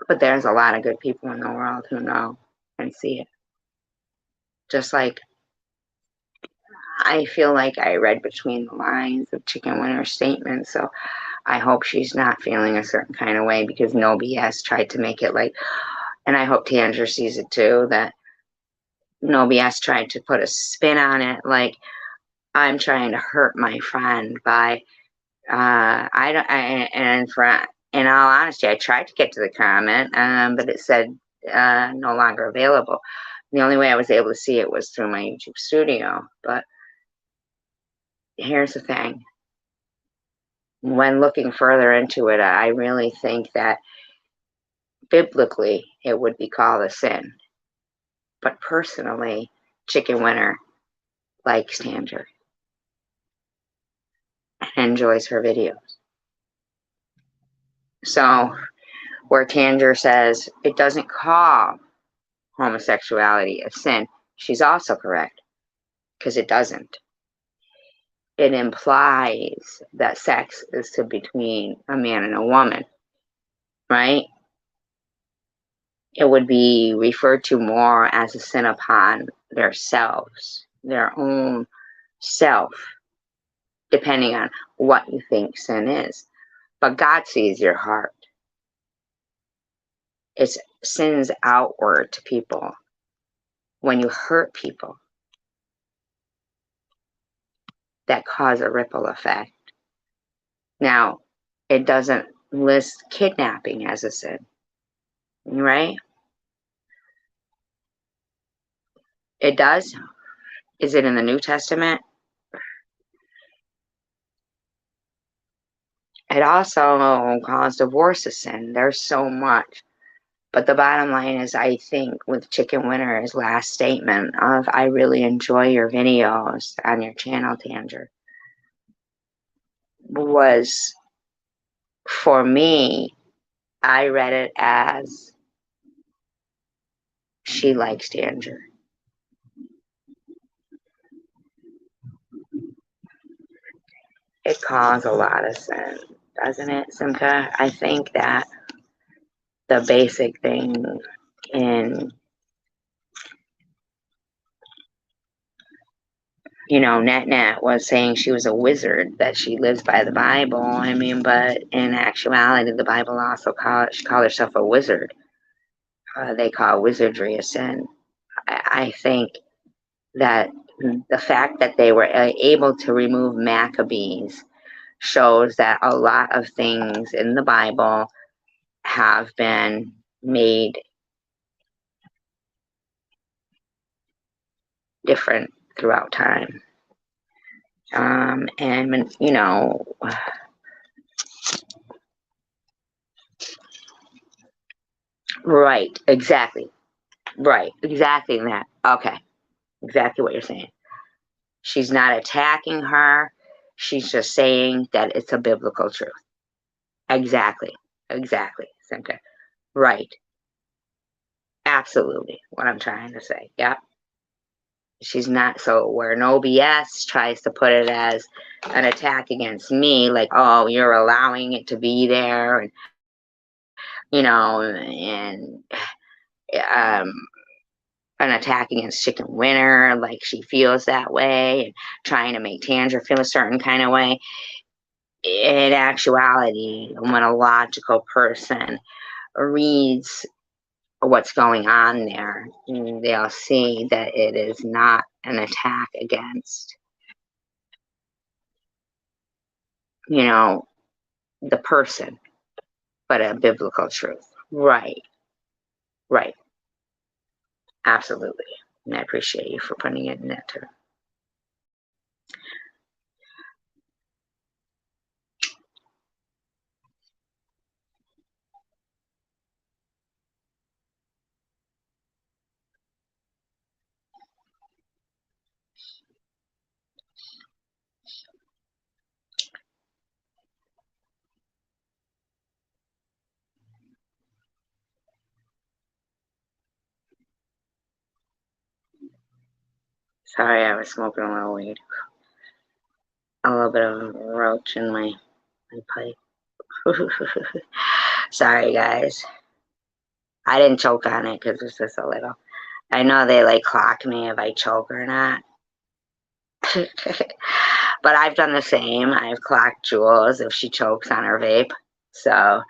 But there's a lot of good people in the world who know and see it. Just like I feel like I read between the lines of Chicken Winter's statement, so I hope she's not feeling a certain kind of way, because No BS tried to make it like, and I hope Tanger sees it too, that No BS tried to put a spin on it, like I'm trying to hurt my friend by, I don't, and for, in all honesty, I tried to get to the comment, but it said no longer available. The only way I was able to see it was through my YouTube studio. But here's the thing. When looking further into it, I really think that biblically it would be called a sin. But personally, Chicken Winter likes Tanger and enjoys her videos. So where Tanger says it doesn't call homosexuality a sin, she's also correct, because it doesn't. It implies that sex is between a man and a woman, right? It would be referred to more as a sin upon their selves, their own self, depending on what you think sin is. But God sees your heart. It's sins outward to people. When you hurt people, that cause a ripple effect. Now, it doesn't list kidnapping as a sin, right? It does. Is it in the New Testament? It also calls divorce a sin. There's so much. But the bottom line is, I think with Chicken Winter's last statement of, I really enjoy your videos on your channel, Tanger, was, for me, I read it as she likes Tanger. It calls a lot of sin, doesn't it, Simca? I think that the basic thing in, Net was saying she was a wizard, that she lives by the Bible. I mean, but in actuality, the Bible also she called herself a wizard. They call wizardry a sin. I think that the fact that they were able to remove Maccabees shows that a lot of things in the Bible have been made different throughout time. And, right, exactly. Right, exactly that. Okay, exactly what you're saying. She's not attacking her. She's just saying that it's a biblical truth. Exactly. Exactly. Simka. Right. Absolutely. What I'm trying to say. Yep. She's not, so where no BS tries to put it as an attack against me, like, oh, you're allowing it to be there, and and um an attack against Chicken Winter, like she feels that way, and trying to make Tandra feel a certain kind of way. In actuality, when a logical person reads what's going on there, they'll see that it is not an attack against, the person, but a biblical truth. Right, right, absolutely. And I appreciate you for putting it in that term. Sorry, I was smoking a little weed. A little bit of roach in my pipe. Sorry, guys. I didn't choke on it because it's just a little. I know they like clock me if I choke or not. But I've done the same. I've clocked Jules if she chokes on her vape. So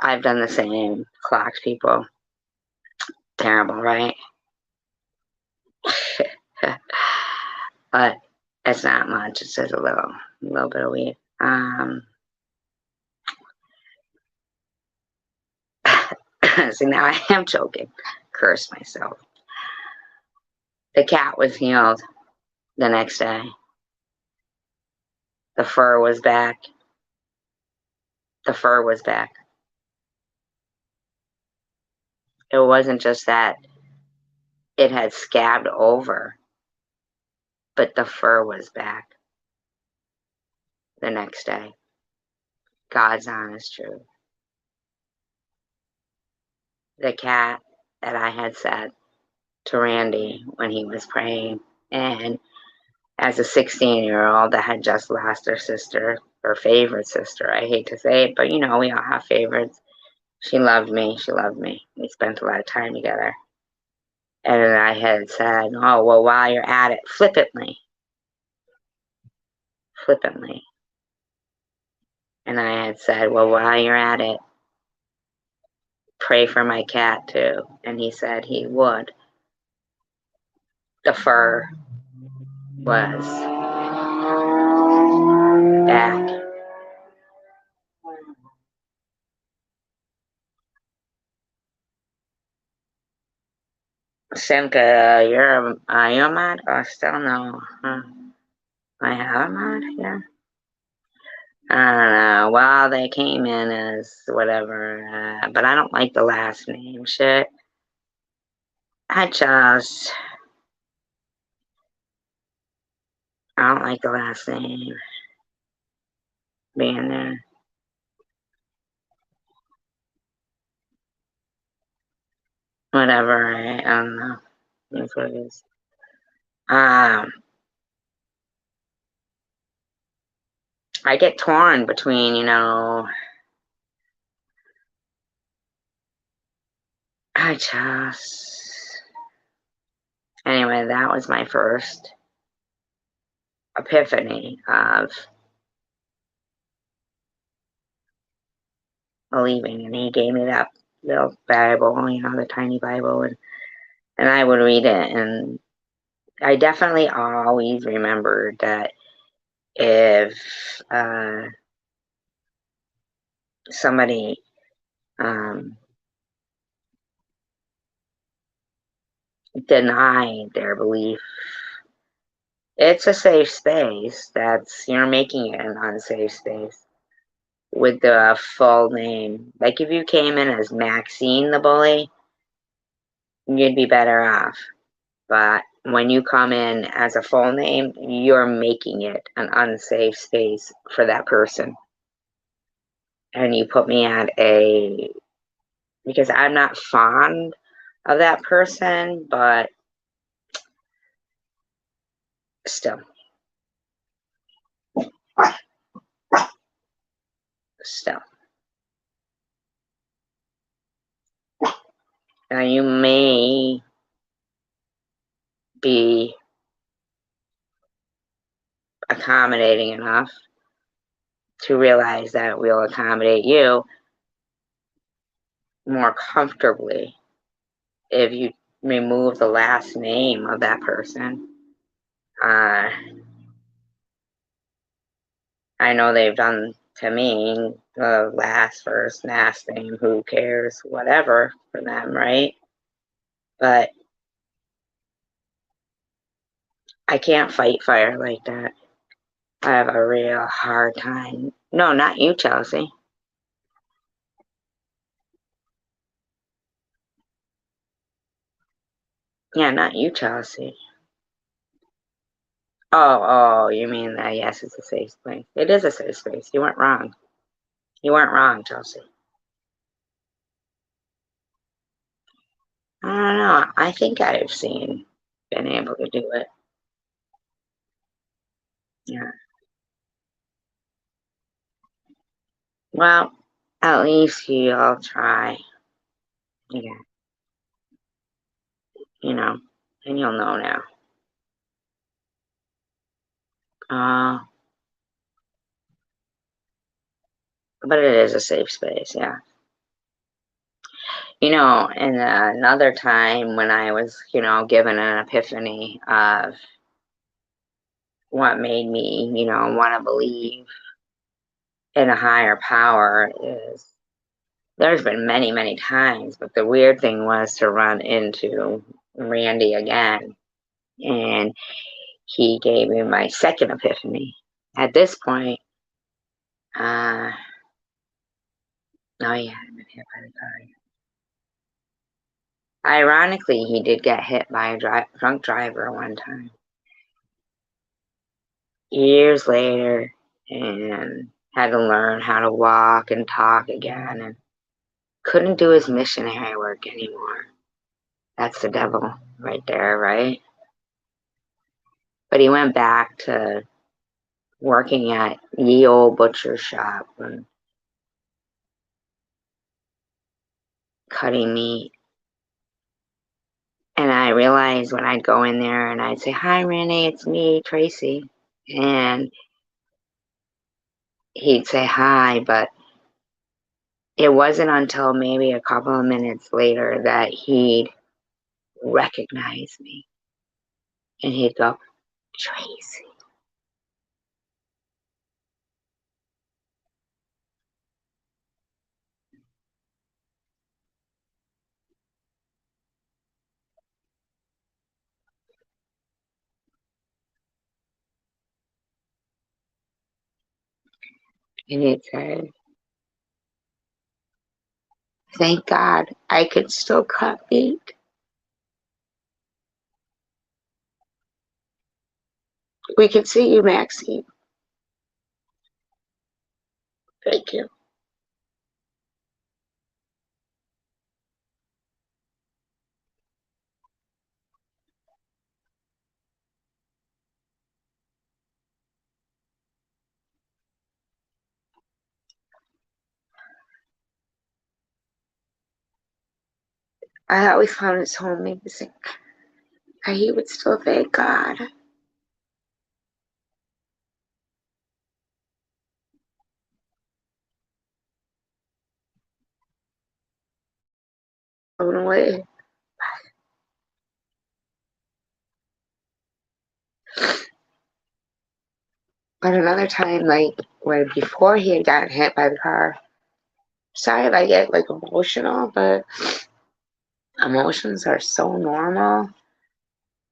I've done the same. Clocked people. Terrible, right? But it's not much. It's just a little bit of weed. See, now I am choking. Curse myself. The cat was healed the next day. The fur was back. The fur was back. It wasn't just that it had scabbed over, but the fur was back the next day. God's honest truth. The cat that I had said to Randy when he was praying, and as a 16-year-old that had just lost her sister, her favorite sister, I hate to say it, but we all have favorites. She loved me. She loved me. We spent a lot of time together. And I had said, oh, well, while you're at it, flippantly. And I had said, well, while you're at it, pray for my cat too. And he said he would. The fur was back. Simka, you're a mod? Oh, still no. Huh? I have a mod? Yeah. I don't know. Well, they came in as whatever, but I don't like the last name shit. I don't like the last name being there. Whatever, I don't know. That's what it is. I get torn between, I just, anyway, that was my first epiphany of believing. And he gave me that little Bible, you know, the tiny Bible, and I would read it. And I definitely always remembered that if somebody denied their belief, it's a safe space. That's, you're making it an unsafe space with the full name. Like if you came in as Maxine the bully, you'd be better off. But when you come in as a full name, you're making it an unsafe space for that person. And you put me at a, because I'm not fond of that person, but still, still. Now you may be accommodating enough to realize that we'll accommodate you more comfortably if you remove the last name of that person. I know they've done to me the last, first, last name, who cares, whatever for them, right? But I can't fight fire like that. I have a real hard time. No, not you, Chelsea. Yeah, not you, Chelsea. Oh, you mean that? Yes, it's a safe space. It is a safe space. You weren't wrong. You weren't wrong, Chelsea. I don't know. I think I've been able to do it. Yeah. Well, at least you'll try. Yeah. You know, and you'll know now. Uh, but it is a safe space, yeah. You know, and another time when I was, you know, given an epiphany of what made me, you know, want to believe in a higher power is, there's been many, many times, but the weird thing was to run into Randy again. And he gave me my second epiphany. At this point, oh yeah, I've been hit by the car. Ironically, he did get hit by a drunk driver one time. Years later, and had to learn how to walk and talk again, and couldn't do his missionary work anymore. That's the devil right there, right? But he went back to working at ye old butcher shop and cutting meat. And I realized when I'd go in there and I'd say, "Hi, Renee, it's me, Tracy." And he'd say hi, but it wasn't until maybe a couple of minutes later that he'd recognize me. And he'd go, "Tracy." And he'd say, "Thank God I could still cut meat." We can see you, Maxine. Thank you. I always found it so amazing that he would still thank God. Blown away. But another time, like, when before he had gotten hit by the car, sorry if I get, like, emotional, but emotions are so normal.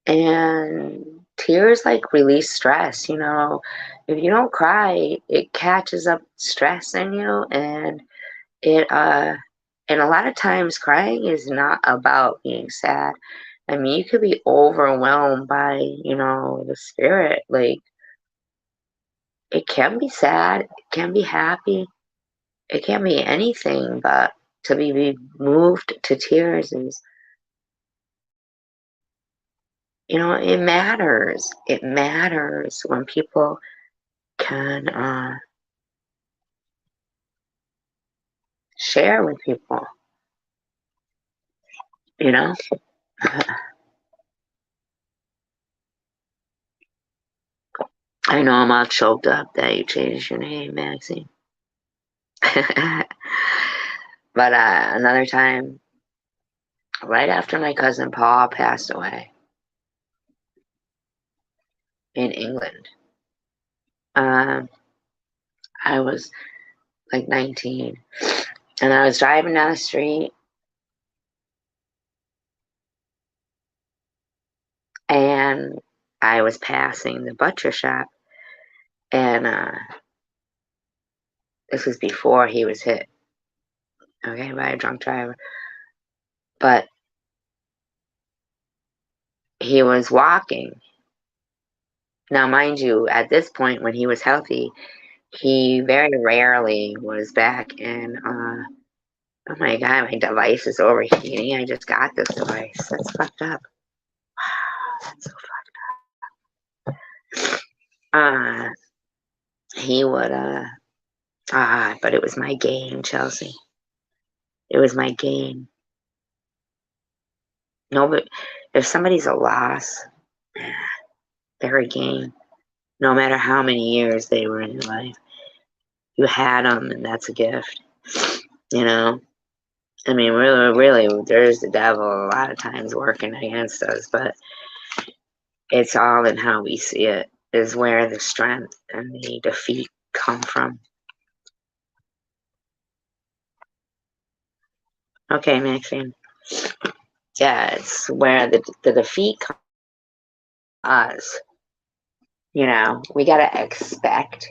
And tears, like, release stress, you know? If you don't cry, it catches up stress in you, and it, and a lot of times crying is not about being sad. I mean, you could be overwhelmed by, the spirit. Like, it can be sad, it can be happy, it can be anything, but to be moved to tears is, it matters. It matters when people can share with people, you know? I know I'm all choked up that you changed your name, Maxine. But another time, right after my cousin Paul passed away in England, um, I was like 19, and I was driving down the street, and I was passing the butcher shop, and this was before he was hit, okay, by a drunk driver. But he was walking. Now, mind you, at this point, when he was healthy, he very rarely was back in. Oh my god, my device is overheating. I just got this device. That's fucked up. That's so fucked. Uh, he would but it was my game, Chelsea. It was my game. No, but if somebody's a loss, they're a game. No matter how many years they were in your life, you had them, and that's a gift. You know. I mean, really, there's the devil a lot of times working against us, but it's all in how we see it, is where the strength and the defeat come from. Okay, Maxine. Yeah, it's where the defeat comes. We gotta expect